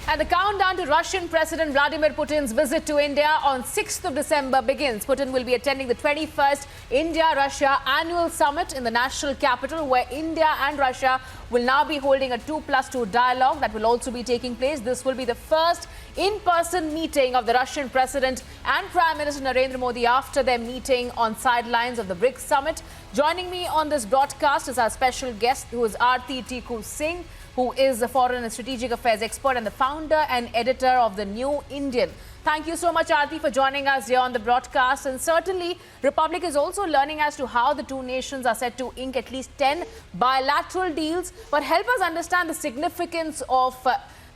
And the countdown to Russian President Vladimir Putin's visit to India on 6th of December begins. Putin will be attending the 21st India-Russia annual summit in the national capital, where India and Russia will now be holding a 2+2 dialogue that will also be taking place. This will be the first in-person meeting of the Russian President and Prime Minister Narendra Modi after their meeting on sidelines of the BRICS summit. Joining me on this broadcast is our special guest, who is Aarti Tikku Singh, who is a foreign and strategic affairs expert and the founder and editor of the New Indian. Thank you so much, Aarti, for joining us here on the broadcast. And certainly, Republic is also learning as to how the two nations are set to ink at least 10 bilateral deals. But help us understand the significance of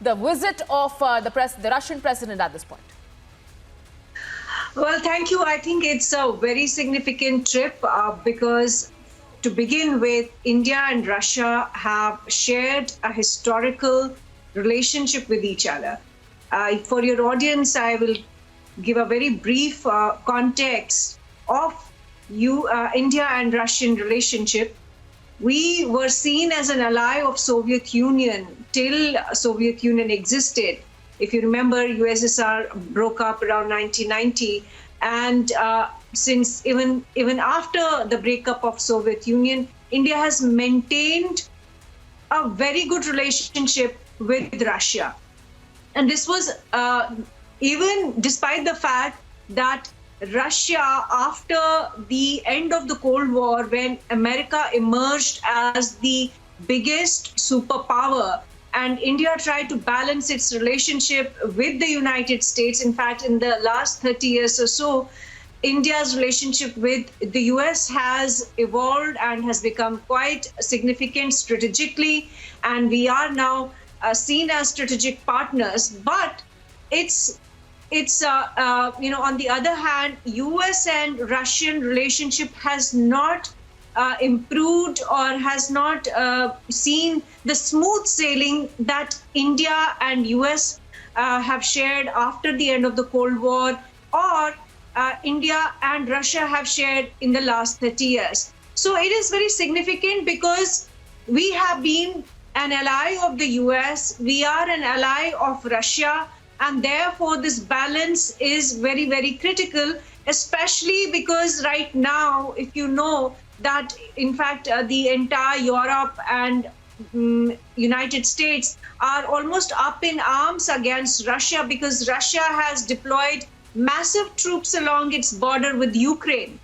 the visit of the Russian president at this point. Well, thank you. I think it's a very significant trip because, to begin with, India and Russia have shared a historical relationship with each other. For your audience, I will give a very brief context of India and Russian relationship. We were seen as an ally of Soviet Union till Soviet Union existed. If you remember, USSR broke up around 1990, and since even after the breakup of Soviet Union, India has maintained a very good relationship with Russia. And this was even despite the fact that Russia, after the end of the Cold War, when America emerged as the biggest superpower, and India tried to balance its relationship with the United States. In fact, in the last 30 years or so, India's relationship with the US has evolved and has become quite significant strategically, and we are now seen as strategic partners. But it's on the other hand, US and Russian relationship has not improved or has not seen the smooth sailing that India and US have shared after the end of the Cold War, or India and Russia have shared in the last 30 years. So it is very significant because we have been an ally of the US, we are an ally of Russia, and therefore this balance is very, very critical, especially because right now, if you know, that in fact the entire Europe and United States are almost up in arms against Russia, because Russia has deployed massive troops along its border with Ukraine.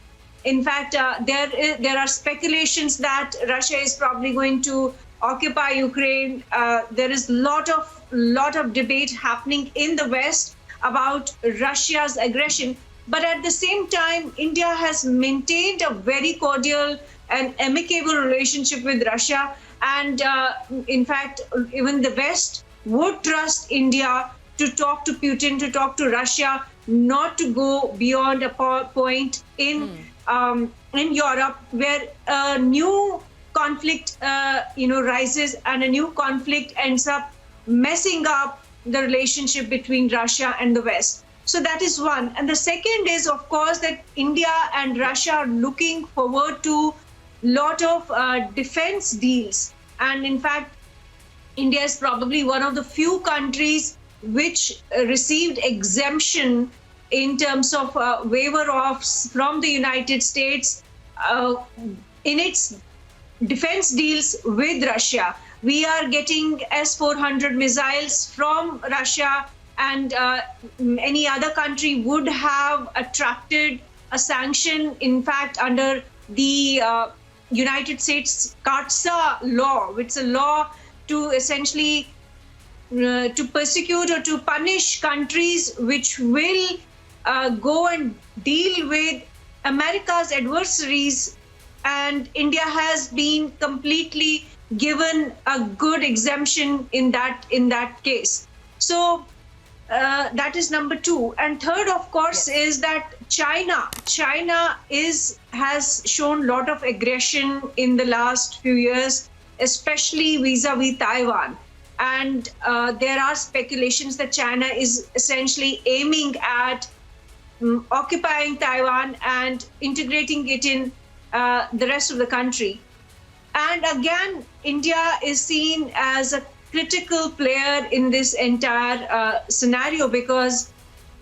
In fact, there are speculations that Russia is probably going to occupy Ukraine. There is lot of debate happening in the West about Russia's aggression. But at the same time, India has maintained a very cordial and amicable relationship with Russia. And in fact, even the West would trust India to talk to Putin, to talk to Russia, not to go beyond a point in Europe where a new conflict rises, and a new conflict ends up messing up the relationship between Russia and the West. So that is one. And the second is, of course, that India and Russia are looking forward to a lot of defense deals. And in fact, India is probably one of the few countries which received exemption in terms of waiver from the United States in its defense deals with Russia. We are getting S-400 missiles from Russia, and any other country would have attracted a sanction. In fact, under the United States CARTSA law, which is a law to essentially to persecute or to punish countries which will go and deal with America's adversaries, and India has been completely given a good exemption in that case. So that is number two. And third, of course, is that China has shown a lot of aggression in the last few years, especially vis-a-vis Taiwan. And there are speculations that China is essentially aiming at occupying Taiwan and integrating it in the rest of the country. And again, India is seen as a critical player in this entire scenario, because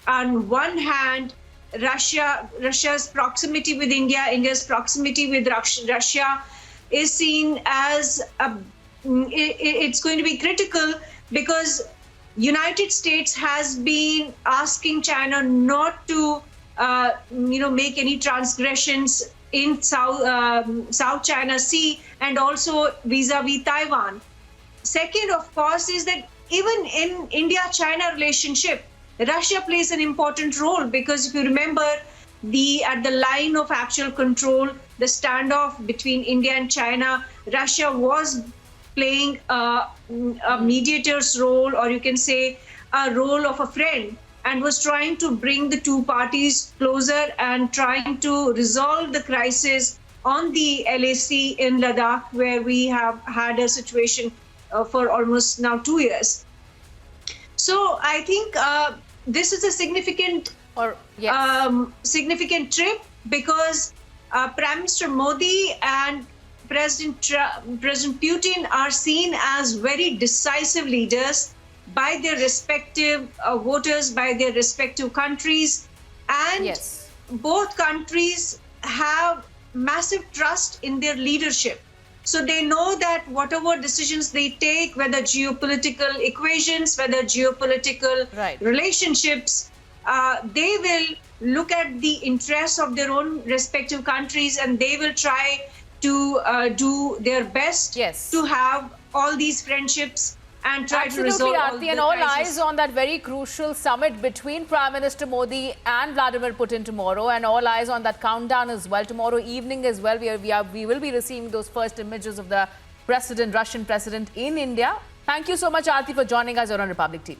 on one hand, Russia's proximity with India, India's proximity with Russia is seen as it's going to be critical, because United States has been asking China not to make any transgressions in South China Sea, and also vis-a-vis Taiwan. Second, of course, is that even in India-China relationship, Russia plays an important role, because if you remember, at the line of actual control, the standoff between India and China, Russia was playing a mediator's role, or you can say a role of a friend, and was trying to bring the two parties closer and trying to resolve the crisis on the LAC in Ladakh, where we have had a situation for almost now 2 years. So I think this is a significant significant trip, because Prime Minister Modi and President Putin are seen as very decisive leaders by their respective voters, by their respective countries. And both countries have massive trust in their leadership. So they know that whatever decisions they take, whether geopolitical equations, whether geopolitical relationships, they will look at the interests of their own respective countries, and they will try to do their best to have all these friendships and try to resolve all the and all crisis. eyes on that very crucial summit between Prime Minister Modi and Vladimir Putin tomorrow, and all eyes on that countdown as well. Tomorrow evening as well, we will be receiving those first images of the Russian president in India. Thank you so much, Aarti, for joining us on Republic TV.